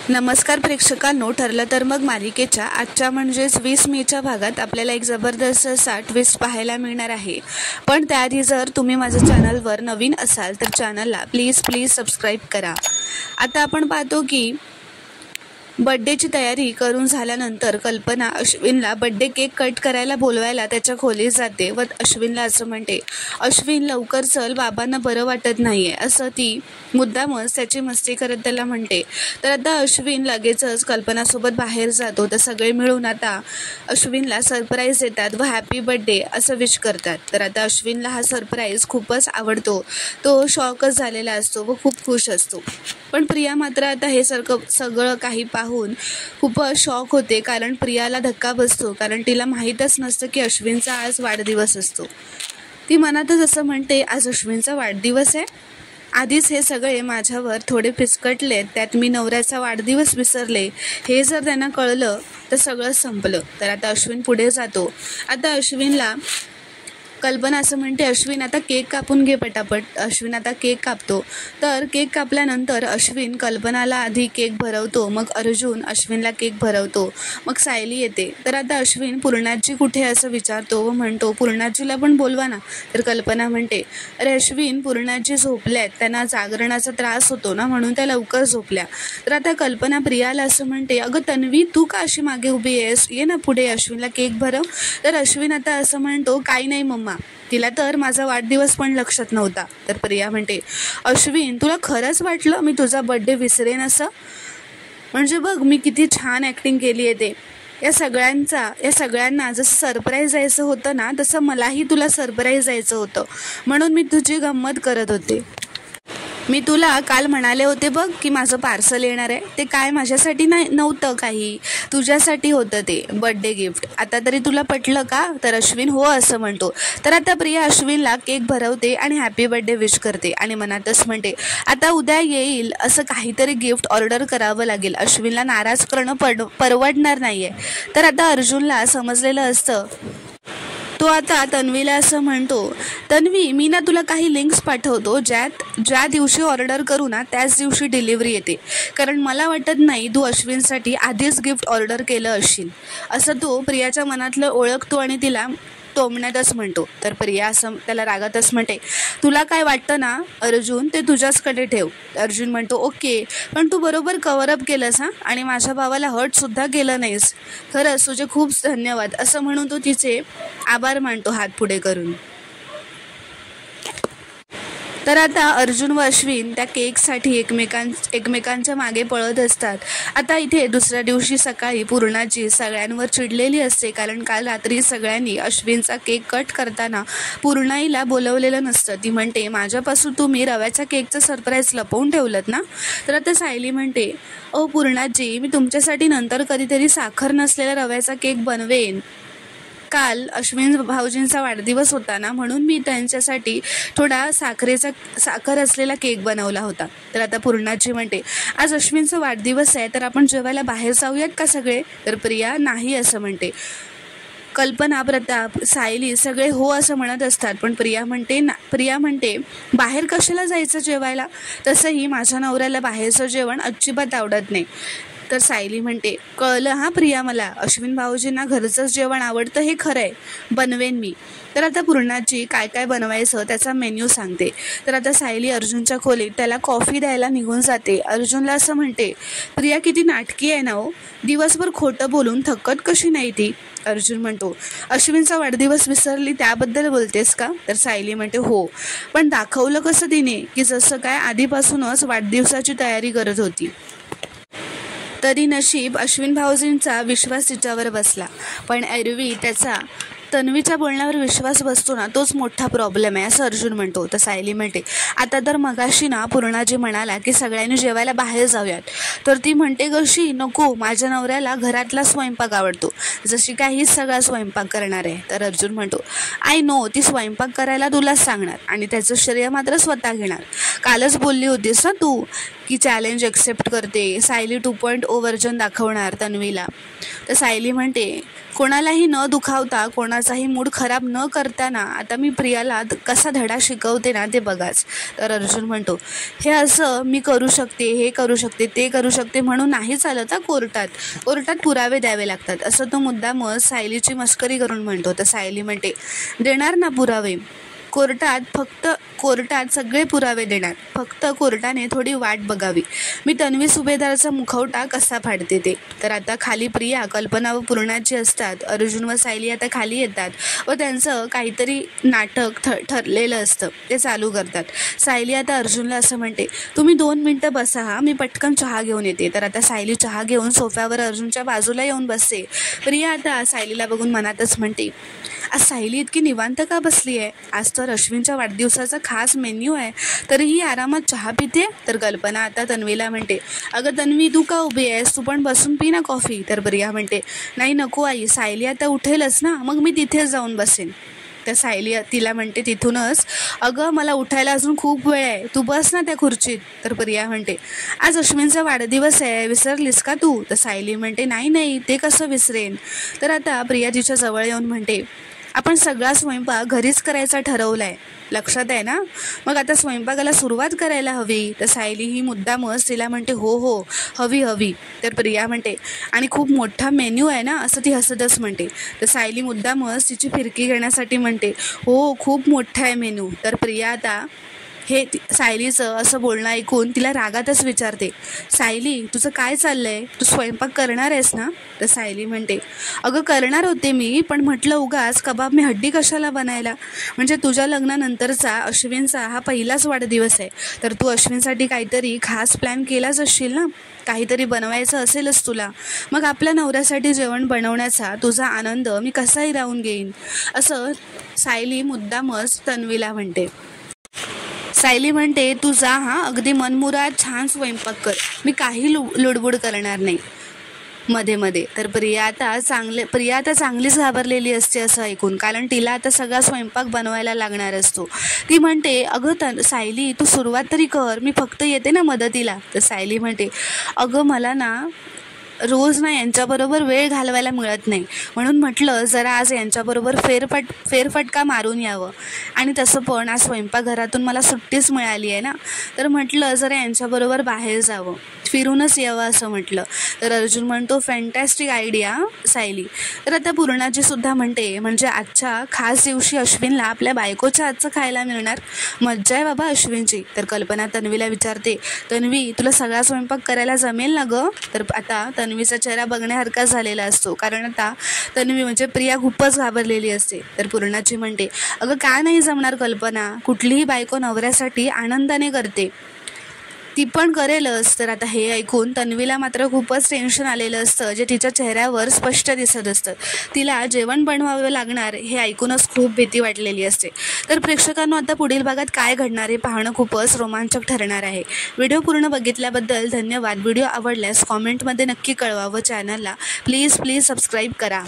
नमस्कार प्रेक्षकांनो, ठरलं तर मग मालिकेच्या आजच्या म्हणजेच 20 मेच्या भागात आपल्याला एक जबरदस्त असा ट्विस्ट पाहायला मिळणार आहे। पण त्याआधी जर तुम्ही माझ्या चॅनलवर नवीन असाल तर चॅनलला प्लीज सबस्क्राईब करा। आता आपण पाहतो की बर्थडेची तयारी करून झाल्यानंतर कल्पना अश्विनला बर्थडे केक कट करायला बोलवायला त्याच्या खोलीत जाते व अश्विनला असं म्हणते, अश्विन लवकर चल, बाबांना बरं वाटत नाहीये, असं ती मुद्दामच त्याची मस्ती करत त्याला म्हणते। तर आता अश्विन लगेचच कल्पनासोबत बाहेर जातो। तर सगळे मिळून आता अश्विनला सरप्राईज देतात व हॅपी बर्थडे असं विश करतात। तर आता अश्विनला हा सरप्राईज खूपच आवडतो, तो शॉकच झालेला असतो व खूप खुश असतो। पण प्रिया मात्र आता हे सगळं काही पाहून खूप शॉक होते, कारण प्रियाला धक्का बसतो, कारण तिला माहीतच नसतं की अश्विनचा आज वाढदिवस असतो। ती मनातच असं म्हणते, आज अश्विनचा वाढदिवस आहे, आधीच हे सगळे माझ्यावर थोडे फिसकटले, त्यात मी नवऱ्याचा वाढदिवस विसरले, हे जर त्यांना कळलं तर सगळं संपलं। तर आता अश्विन पुढे जातो। आता अश्विनला कल्पना असं म्हणते, अश्विन आता केक कापून घे पटापट। अश्विन आता केक कापतो। तर केक कापल्यानंतर अश्विन कल्पनाला आधी केक भरवतो, मग अर्जुन अश्विनला केक भरवतो, मग सायली येते। तर आता अश्विन पूर्णाजी कुठे असं विचारतो व म्हणतो, पूर्णाजीला पण बोलवा ना। तर कल्पना म्हणते, अरे अश्विन, पूर्णाजी झोपल्यात, त्यांना जागरणाचा त्रास होतो ना, म्हणून त्या लवकर झोपल्या। तर आता कल्पना प्रियाला असं म्हणते, अगं तन्वी, तू का अशी मागे उभी आहेस, ये ना पुढे, अश्विनला केक भरव। तर अश्विन आता असं म्हणतो, काही नाही मम्मा, तिला तर माझा वाढदिवस पण लक्षात नव्हता। तर प्रिया म्हणते, अश्विन, तुला खरंच वाटलं मी तुझा बर्थडे विसरेन असं? म्हणजे बघ मी किती छान ॲक्टिंग केली आहे ते। या सगळ्यांना जसं सरप्राईज द्यायचं होतं ना, तसं मलाही तुला सरप्राईज द्यायचं होतं, म्हणून मी तुझी गंमत करत होते। मी तुला काल म्हणाले होते बघ की माझं पार्सल येणार आहे, ते काय माझ्यासाठी नव्हतं, काही तुझ्यासाठी होतं ते बर्थडे गिफ्ट। आता तरी तुला पटलं का? तर अश्विन हो असं म्हणतो। तर आता प्रिया अश्विनला केक भरवते आणि हॅपी बर्थडे विश करते आणि मनातच म्हणते, आता उद्या येईल असं काहीतरी गिफ्ट ऑर्डर करावं लागेल, अश्विनला नाराज करणं परवडणार नाहीये। तर आता अर्जुनला समजलेलं असतं, तो आता तन्वीला असं म्हणतो, तन्वी, मी ना तुला काही लिंक्स पाठवतो, ज्या दिवशी ऑर्डर करू ना त्याच दिवशी डिलिव्हरी येते, कारण मला वाटत नाही तू अश्विनसाठी आधीच गिफ्ट ऑर्डर केलं असशील, असं तो प्रियाच्या मनातलं ओळखतो आणि तिला टोमण्यातच म्हणतो। तर प्रिया असं त्याला रागातच म्हणते, तुला काय वाटतं ना अर्जुन, ते तुझ्याचकडे ठेव। अर्जुन म्हणतो, ओके, पण तू बरोबर कव्हरअप केलंस हां, आणि माझ्या भावाला हर्टसुद्धा केलं नाहीस, खरंच तुझे खूप धन्यवाद, असं म्हणून तो तिचे आभार मानतो हात पुढे करून। तर आता अर्जुन व अश्विन त्या केकसाठी एकमेकांच्या मागे पळत असतात। आता इथे दुसऱ्या दिवशी सकाळी पूर्णाजी सगळ्यांवर चिडलेली असते, कारण काल रात्री सगळ्यांनी अश्विनचा केक कट करताना पूर्णाईला बोलवलेलं नसतं। ती म्हणते, माझ्यापासून तुम्ही रव्याच्या केकचं सरप्राईज लपवून ठेवलं ना। तर आता सायली म्हणते, ओ पूर्णाजी, मी तुमच्यासाठी नंतर कधीतरी साखर नसलेला रव्याचा केक बनवेन, काल अश्विन भाऊजींचा वाढदिवस होता ना, म्हणून मी त्यांच्यासाठी थोडा साखर असलेला केक बनवला होता। तर आता पूर्णाजी म्हणते, आज अश्विनचा वाढदिवस आहे, तर आपण जेवायला बाहेर जाऊयात का सगळे? तर प्रिया नाही असं म्हणते। कल्पना, प्रताप, सायली सगळे हो असं म्हणत असतात, पण प्रिया म्हणते बाहेर कशाला जायचं जेवायला, तसंही माझ्या नवऱ्याला बाहेरचं जेवण अजिबात आवडत नाही। तर सायली म्हणते, कळलं हां प्रिया, मला अश्विन भाऊजींना घरचंच जेवण आवडतं हे खरं आहे, बनवेन मी। तर आता पूर्णाजी काय काय बनवायचं त्याचा मेन्यू सांगते। तर आता सायली अर्जुनच्या खोलीत त्याला कॉफी द्यायला निघून जाते। अर्जुनला असं म्हणते, प्रिया किती नाटकी आहे ना हो, दिवसभर खोटं बोलून थकत कशी नाही ती? अर्जुन म्हणतो, अश्विनचा वाढदिवस विसरली त्याबद्दल बोलतेस का? तर सायली म्हणते, हो, पण दाखवलं कसं तिने की जसं काय आधीपासूनच वाढदिवसाची तयारी करत होती। तरी नशीब अश्विन भाऊजींचा विश्वास तिच्यावर बसला, पण एरवी त्याचा तन्वीच्या बोलण्यावर विश्वास बसतो ना, तोच मोठा प्रॉब्लेम आहे, असं अर्जुन म्हणतो। तर सायली म्हणते, आता तर मगाशी ना पूर्णाजी म्हणाला की सगळ्यांनी जेवायला बाहेर जाऊयात, तर ती म्हणते कशी, नको, माझ्या नवऱ्याला घरातला स्वयंपाक आवडतो, जशी काही सगळा स्वयंपाक करणार आहे। तर अर्जुन म्हणतो, आय नो, ती स्वयंपाक करायला तुलाच सांगणार आणि त्याचं श्रेय मात्र स्वतः घेणार, कालच बोलली होतीस ना तू की चॅलेंज एक्सेप्ट करते. सायली 2.0 व्हर्जन दाखवणार तन्वीला. तर सायली म्हणते, कोणालाही न दुखावता कोणाचाही मूड खराब न करताना आता मी प्रियाला कसा धडा शिकवते ना ते बघाच. तर अर्जुन म्हणतो, हे असं मी करू शकते, हे करू शकते, ते करू शकते म्हणून नाही चालत. कोर्टात पुरावे द्यावे लागतात असं तो मुद्दामच सायलीची मस्करी करून म्हणतो. तर सायली म्हणते, देणार ना पुरावे, कोर्टात सगळे पुरावे देणार, फक्त कोर्टाने थोडी वाट बघावी मी तन्वी सुभेदारचा मुखवटा कसा फाडते ते. तर आता खाली प्रिया, कल्पना व पूर्णाची असतात. अर्जुन व सायली आता खाली येतात व त्यांचं काहीतरी नाटक ठरलेलं असतं ते चालू करतात. सायली आता अर्जुनला असं म्हणते, तुम्ही 2 मिनटं बसा हा, मी पटकन चहा घेऊन येते. तर आता सायली चहा घेऊन सोफ्यावर अर्जुनच्या बाजूला येऊन बसते. प्रिया आता सायलीला बघून मनातच म्हणते, आज सायली इतकी निवांत का बसली आहे? आज तर अश्विनच्या वाढदिवसाचा खास मेन्यू आहे, तरीही आरामात चहा पिते. तर कल्पना आता तन्वीला म्हणते, अगं तन्वी तू का उभी आहेस, तू पण बसून पी ना कॉफी. तर प्रिया म्हणते, नाही नको आई, सायली आता उठेलच ना, मग मी तिथेच जाऊन बसेन. तर सायली तिला म्हणते तिथूनच, अगं मला उठायला अजून खूप वेळ आहे, तू बस ना त्या खुर्चीत. तर प्रिया म्हणते, आज अश्विनचा वाढदिवस आहे, विसरलीस का तू? तर सायली म्हणते, नाही ते कसं विसरेन. तर आता प्रिया तिच्या जवळ येऊन म्हणते, आपण सगळा स्वयंपाक घरीच करायचा ठरवलाय, लक्षात आहे ना? मग आता स्वयंपाकाला सुरुवात करायला हवी. तर सायली ही मुद्दामच तिला म्हणते, हो हवी. तर प्रिया म्हणते, आणि खूप मोठा मेन्यू आहे ना, असं ती हसतच म्हणते. तर सायली मुद्दामच तिची फिरकी घेण्यासाठी म्हणते, हो खूप मोठा आहे मेन्यू. तर प्रिया आता हे सायलीचं असं बोलणं ऐकून तिला रागातच विचारते, सायली तुझं काय चाललंय, तू स्वयंपाक करणार आहेस ना? तर सायली म्हणते, अगं करणार होते मी, पण म्हटलं उगाच कबाब मी हड्डी कशाला बनायला, म्हणजे तुझ्या लग्नानंतरचा अश्विनचा हा पहिलाच वाढदिवस आहे, तर तू अश्विनसाठी काहीतरी खास प्लॅन केलाच असशील ना, काहीतरी बनवायचं असेलच तुला, मग आपल्या नवऱ्यासाठी जेवण बनवण्याचा तुझा आनंद मी कसाही राहून घेईन, असं सायली मुद्दामच तन्वीला म्हणते. सायली म्हणते, तू जा हा, अगदी मनमुराद छान स्वयंपाक कर, मी काही लुडबुड करणार नाही मध्ये. तर प्रिया आता चांगलीच घाबरलेली असते असं ऐकून, कारण तिला आता सगळा स्वयंपाक बनवायला लागणार असतो. ती म्हणते, अगं सायली तू सुरुवात तरी कर, मी फक्त येते ना मदतीला. तर सायली म्हणते, अगं मला ना रोज ना यांच्याबरोबर वेळ घालवायला मिळत नाही, म्हणून म्हटलं जरा आज यांच्याबरोबर फेरफटका मारून यावं, आणि तसं पण आज स्वयंपाकघरातून मला सुट्टीच मिळाली आहे ना, तर म्हटलं जरा यांच्याबरोबर बाहेर जावं, फिरूनच यावं असं म्हटलं. तर अर्जुन म्हणतो, फॅन्टॅस्टिक आयडिया सायली. तर आता पूर्णाची सुद्धा म्हणते, म्हणजे आजच्या खास दिवशी अश्विनला आपल्या बायकोच्या हातचं खायला मिळणार, मज्जा आहे बाबा अश्विनची. तर कल्पना तन्वीला विचारते, तन्वी तुला सगळा स्वयंपाक करायला जमेल ना गं? तर आता तन्वीचा चेहरा बघण्यासारखा झालेला असतो, कारण आता तन्वी म्हणजे प्रिया खूपच घाबरलेली असते. तर पूर्णाची म्हणते, अगं का नाही जमणार कल्पना, कुठलीही बायको नवऱ्यासाठी आनंदाने करते, ती पण करेलच. तर आता हे ऐकून तन्वीला मात्र खूपच टेन्शन आलेलं असतं, जे तिच्या चेहऱ्यावर स्पष्ट दिसत असतं. तिला जेवण बनवावं लागणार हे ऐकूनच खूप भीती वाटलेली असते. तर प्रेक्षकांनो, आता पुढील भागात काय घडणार हे पाहणं खूपच रोमांचक ठरणार आहे. व्हिडिओ पूर्ण बघितल्याबद्दल धन्यवाद. व्हिडिओ आवडल्यास कॉमेंटमध्ये नक्की कळवा व चॅनलला प्लीज सबस्क्राईब करा.